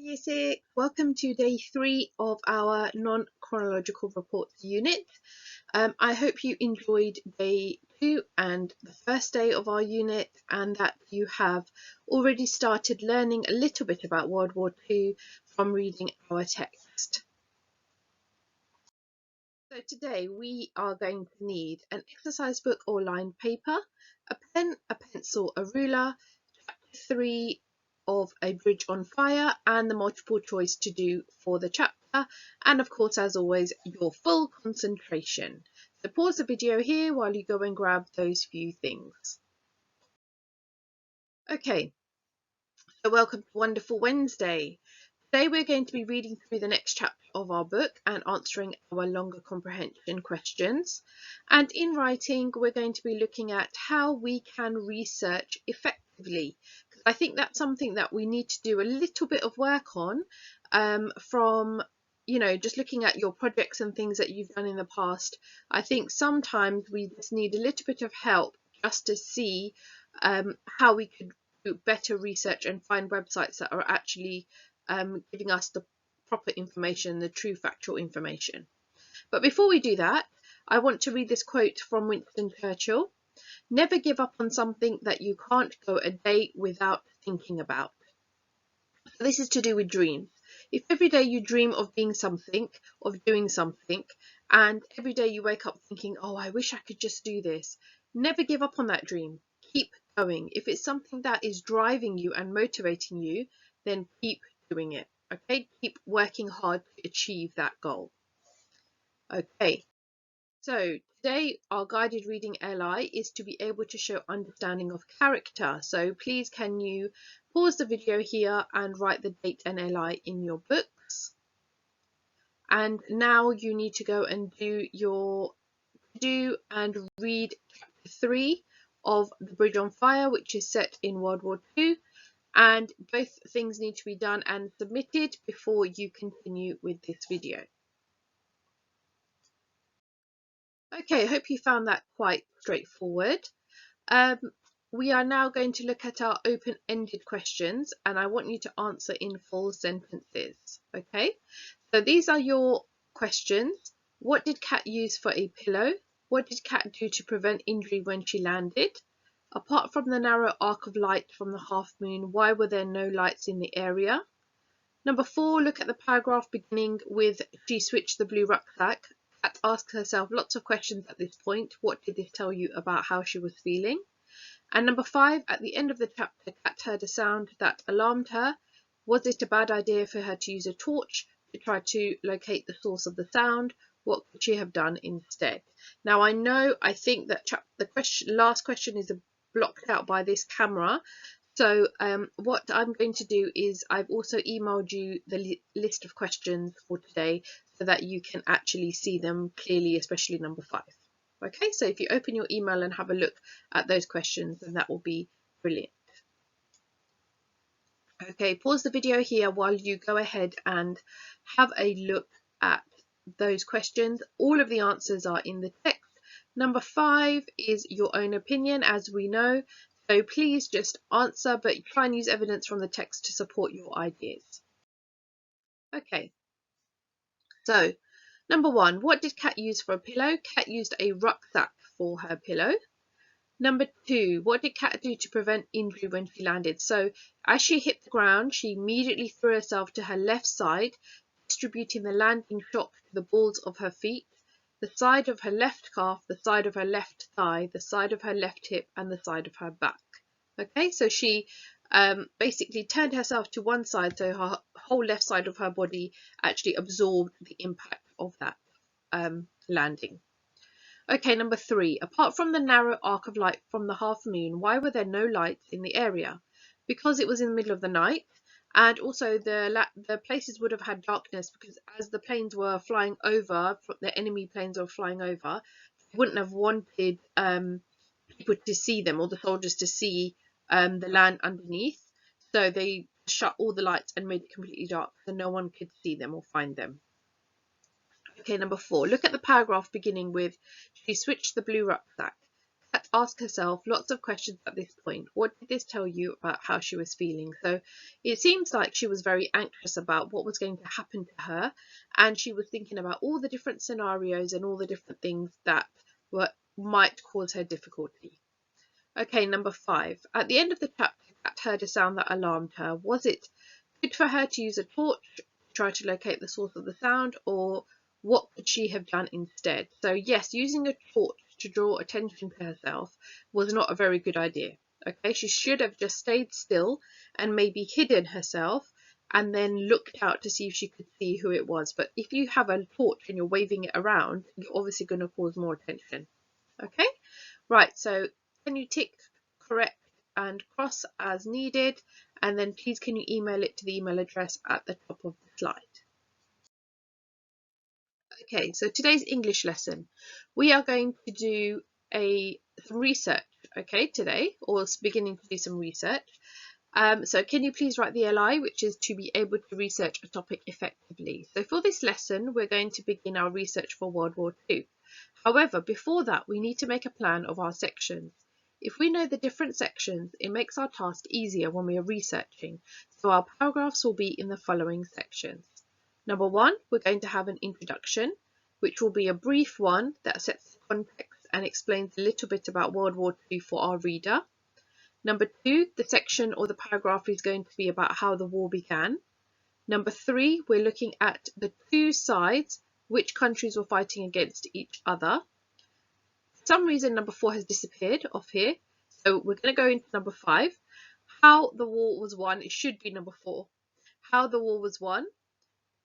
Year 6, welcome to day 3 of our non-chronological reports unit. I hope you enjoyed day 2 and the first day of our unit, and that you have already started learning a little bit about World War II from reading our text. So today we are going to need an exercise book or lined paper, a pen, a pencil, a ruler, chapter 3 of A Bridge on Fire, and the multiple choice to do for the chapter, and of course, as always, your full concentration. So pause the video here while you go and grab those few things. Okay, so welcome to Wonderful Wednesday. Today we're going to be reading through the next chapter of our book and answering our longer comprehension questions. And in writing, we're going to be looking at how we can research effectively. I think that's something that we need to do a little bit of work on from, just looking at your projects and things that you've done in the past. I think sometimes we just need a little bit of help just to see how we could do better research and find websites that are actually giving us the proper information, the true factual information. But before we do that, I want to read this quote from Winston Churchill. Never give up on something that you can't go a day without thinking about. So this is to do with dreams. If every day you dream of being something, of doing something, and every day you wake up thinking, oh, I wish I could just do this, never give up on that dream. Keep going. If it's something that is driving you and motivating you, then keep doing it. Okay, keep working hard to achieve that goal. Okay, so today our guided reading LI is to be able to show understanding of character. So please can you pause the video here and write the date and LI in your books. And now you need to go and do and read chapter 3 of The Bridge on Fire, which is set in World War II. And both things need to be done and submitted before you continue with this video. Okay, I hope you found that quite straightforward. We are now going to look at our open-ended questions, and I want you to answer in full sentences. Okay, so these are your questions. What did Kat use for a pillow? What did Kat do to prevent injury when she landed? Apart from the narrow arc of light from the half moon, why were there no lights in the area? Number 4, look at the paragraph beginning with she switched the blue rucksack. Kat asks herself lots of questions at this point. What did this tell you about how she was feeling? And number 5, at the end of the chapter, Kat heard a sound that alarmed her. Was it a bad idea for her to use a torch to try to locate the source of the sound? What could she have done instead? Now I think that the last question is blocked out by this camera. So what I'm going to do is I've also emailed you the list of questions for today so that you can actually see them clearly, especially number 5. Okay, so if you open your email and have a look at those questions, then that will be brilliant. Okay, pause the video here while you go ahead and have a look at those questions. All of the answers are in the text. Number 5 is your own opinion, as we know. So please just answer, but try and use evidence from the text to support your ideas. Okay, so number 1, what did Kat use for a pillow? Kat used a rucksack for her pillow. Number 2, what did Kat do to prevent injury when she landed? So as she hit the ground, she immediately threw herself to her left side, distributing the landing shock to the balls of her feet, the side of her left calf, the side of her left thigh, the side of her left hip, and the side of her back. Okay, so she basically turned herself to one side, so her whole left side of her body actually absorbed the impact of that landing. Okay, number 3, apart from the narrow arc of light from the half moon, why were there no lights in the area? Because it was in the middle of the night, and also the places would have had darkness because as the planes were flying over, the enemy planes were flying over, they wouldn't have wanted people to see them or the soldiers to see the land underneath. So they shut all the lights and made it completely dark so no one could see them or find them. Okay, number 4, look at the paragraph beginning with she switched the blue rucksack. had to ask herself lots of questions at this point. What did this tell you about how she was feeling? So it seems like she was very anxious about what was going to happen to her, and she was thinking about all the different scenarios and all the different things that might cause her difficulty. Okay, number 5. At the end of the chapter, Kat heard a sound that alarmed her. Was it good for her to use a torch to try to locate the source of the sound, or what could she have done instead? So yes, using a torch to draw attention to herself was not a very good idea. Okay, she should have just stayed still and maybe hidden herself and then looked out to see if she could see who it was. But if you have a torch and you're waving it around, you're obviously going to cause more attention. Okay, right, so can you tick correct and cross as needed, and then please can you email it to the email address at the top of the slide. Okay, so today's English lesson, we are going to do some research, okay, today, or beginning to do some research. So can you please write the LI, which is to be able to research a topic effectively. So for this lesson, we're going to begin our research for World War II. However, before that, we need to make a plan of our sections. If we know the different sections, it makes our task easier when we are researching. So our paragraphs will be in the following sections. Number 1, we're going to have an introduction, which will be a brief one that sets the context and explains a little bit about World War II for our reader. Number 2, the section or the paragraph is going to be about how the war began. Number 3, we're looking at the two sides, which countries were fighting against each other. For some reason, number 4 has disappeared off here. So we're going to go into number 5. How the war was won. It should be number 4. How the war was won.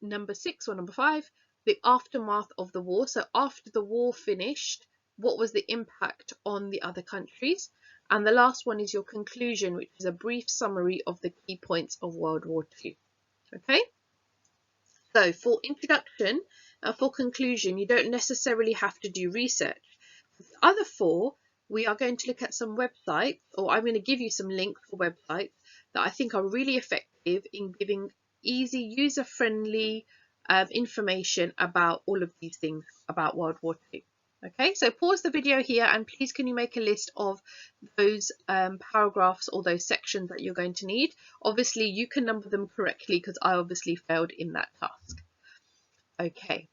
Number 6 or number 5, the aftermath of the war. So after the war finished, what was the impact on the other countries? And the last one is your conclusion, which is a brief summary of the key points of World War II. Okay? So for introduction and for conclusion, you don't necessarily have to do research. For the other 4, we are going to look at some websites, or I'm going to give you some links for websites that I think are really effective in giving easy, user-friendly information about all of these things about World War II. Okay, so pause the video here and please can you make a list of those paragraphs or those sections that you're going to need. Obviously you can number them correctly because I obviously failed in that task. Okay.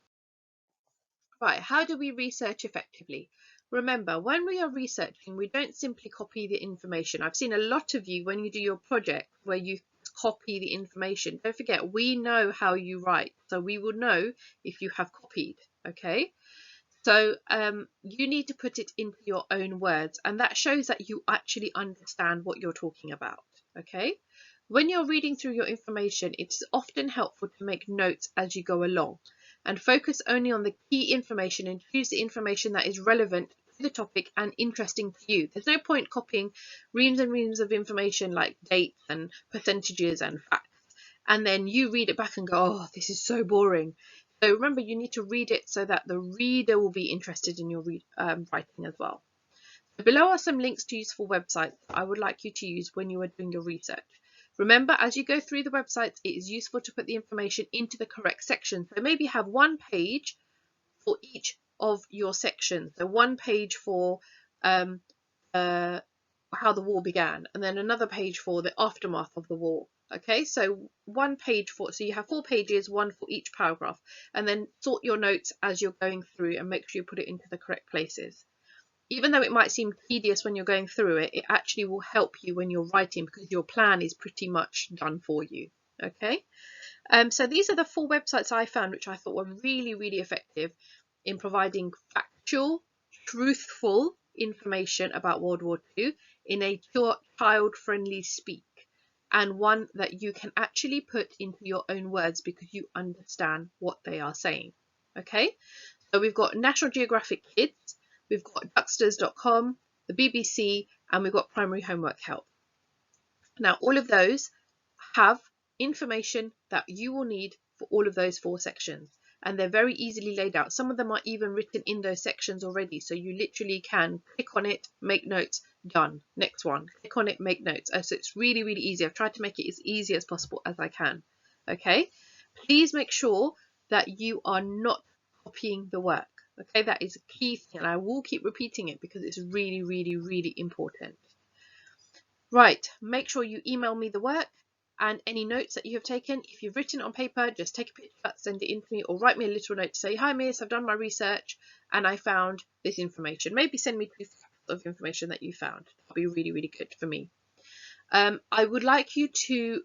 Right, how do we research effectively? Remember, when we are researching, we don't simply copy the information. I've seen a lot of you when you do your project where you copy the information. Don't forget, we know how you write, so we will know if you have copied, okay? So you need to put it into your own words, and that shows that you actually understand what you're talking about, okay? When you're reading through your information, it's often helpful to make notes as you go along and focus only on the key information and choose the information that is relevant to the topic and interesting to you. There's no point copying reams and reams of information like dates and percentages and facts, and then you read it back and go, oh, this is so boring. So remember, you need to read it so that the reader will be interested in your writing as well. So below are some links to useful websites I would like you to use when you are doing your research. Remember, as you go through the websites, it is useful to put the information into the correct section. So maybe have one page for each of your sections. So one page for how the war began, and then another page for the aftermath of the war. Okay, so one page for, so you have 4 pages, one for each paragraph, and then sort your notes as you're going through and make sure you put it into the correct places. Even though it might seem tedious when you're going through it, it actually will help you when you're writing because your plan is pretty much done for you. Okay, so these are the 4 websites I found which I thought were really, really effective in providing factual, truthful information about World War II in a child-friendly speak, and one that you can actually put into your own words because you understand what they are saying. Okay, so we've got National Geographic Kids, we've got Ducksters.com, the BBC, and we've got Primary Homework Help. Now, all of those have information that you will need for all of those 4 sections, and they're very easily laid out. Some of them are even written in those sections already, so you literally can click on it, make notes, done. Next one, click on it, make notes. So it's really, really easy. I've tried to make it as easy as possible as I can. Okay, please make sure that you are not copying the work. Okay, that is a key thing, and I will keep repeating it because it's really, really, really important. Right, make sure you email me the work and any notes that you have taken. If you've written it on paper, just take a picture of that, send it in to me, or write me a little note to say, hi Miss, I've done my research and I found this information. Maybe send me 2 facts of information that you found. That'll be really, really good for me. I would like you to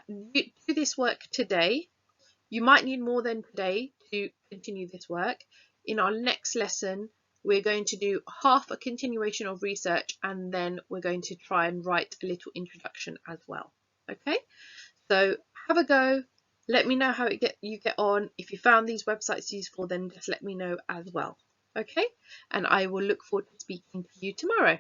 do this work today. You might need more than today to continue this work. In our next lesson, we're going to do half a continuation of research, and then we're going to try and write a little introduction as well. Okay, so have a go. Let me know how you get on. If you found these websites useful, then just let me know as well. Okay, and I will look forward to speaking to you tomorrow.